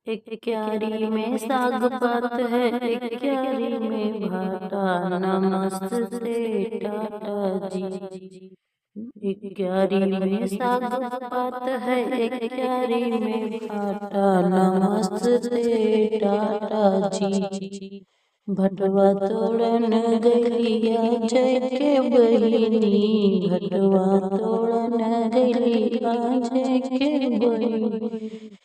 एक क्यारी में साग पात है, एक क्यारी में भाटा, नमस्ते टाटा जी। एक क्यारी में साग पात है, एक क्यारी में भाटा, नमस्ते टाटा जी। भटवा तोड़न गलिया जय के बहिनी, भटवा तोड़न गलिया जय के बहिनी।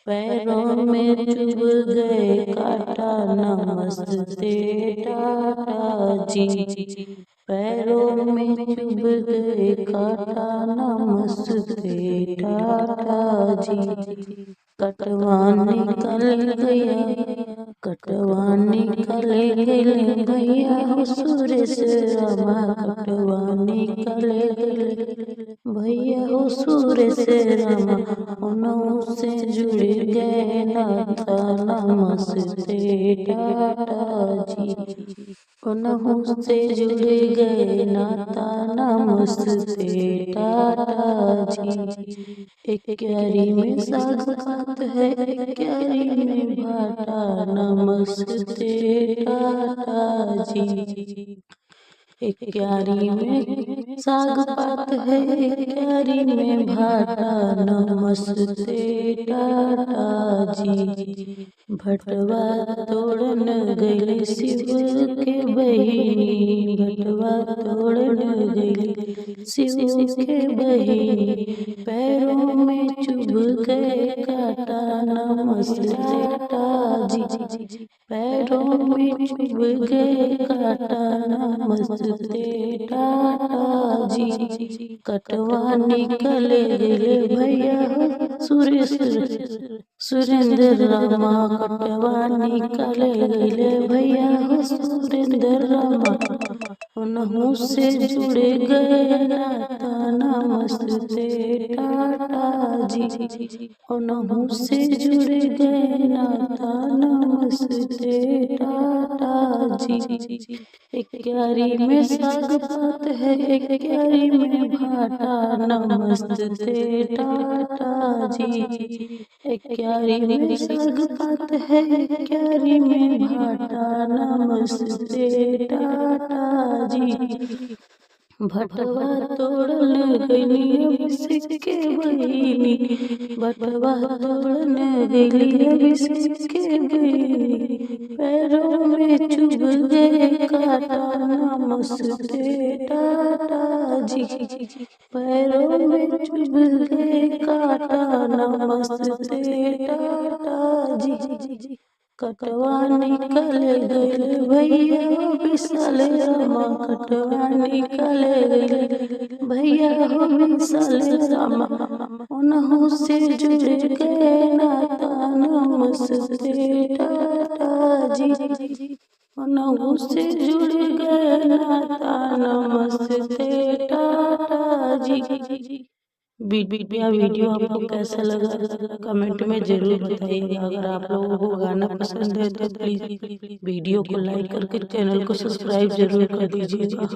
पैरों में चुभ गए कांटा, नमस्ते टाटा जी। पैरों में चुभ गए कांटा, नमस्ते टाटा जी। कटवान निकल गया, कटवान निकल गया हो सुरेश रामा, कटवान निकल भैया हो सुरेश रामा। उनों से जुड़ गए नाता, नमस्ते टाटा जी। उनों से जुड़ गए नाता, नमस्ते टाटा जी। एक क्यारी में साग पात है, एक क्यारी में भाटा, नमस्ते टाटा जी। एक क्यारी में साग पात है, एक क्यारी में भाटा, नमस्ते टाटा जी। भटवा तोड़न गइल शिव के बहिनी, भटवा तोड़न गइल शिव के बहिनी। पैरों में चुभ गए कांटा, नमस्ते टाटा जी। पैरों में चुभ गए कांटा, नमस्ते टाटा जी। कटवा निकल गए भैया सुरेंद्र रामा, कटवा निकल गए भैया सुरेंद्र रामा। उनहु से जुड़ गए नाता, नमस्ते टाटा जी। उनहु से जुड़ गए नाता, नमस्ते टाटा जी। एक क्यारी में साग पात है, एक क्यारी में भाटा, नमस्ते टाटा जी। एक क्यारी में साग पात है, एक क्यारी में भाटा, नमस्ते टाटा जी। भटवा तोड़न गइली सिक्के बहिनी, भटवा तोड़न गइली सिक्के बहिनी। पैरों में चुभ गए कांटा, नमस्ते टाटा जी। पैरों में चुभ गए कांटा, नमस्ते टाटा जी। कटवा निकल गए भैया विशाल रामा, कटवा निकल गए भैया विशाल रामा। उनहु से जुड़ गए नाता, नमस्ते टाटा जी। उनहु से जुड़ गए नाता, नमस्ते टाटा जी। वीडियो आपको कैसा लगा कमेंट में जरूर बताइएगा। अगर आप लोगों को गाना पसंद है तो प्लीज वीडियो को लाइक करके चैनल को सब्सक्राइब जरूर कर दीजिएगा।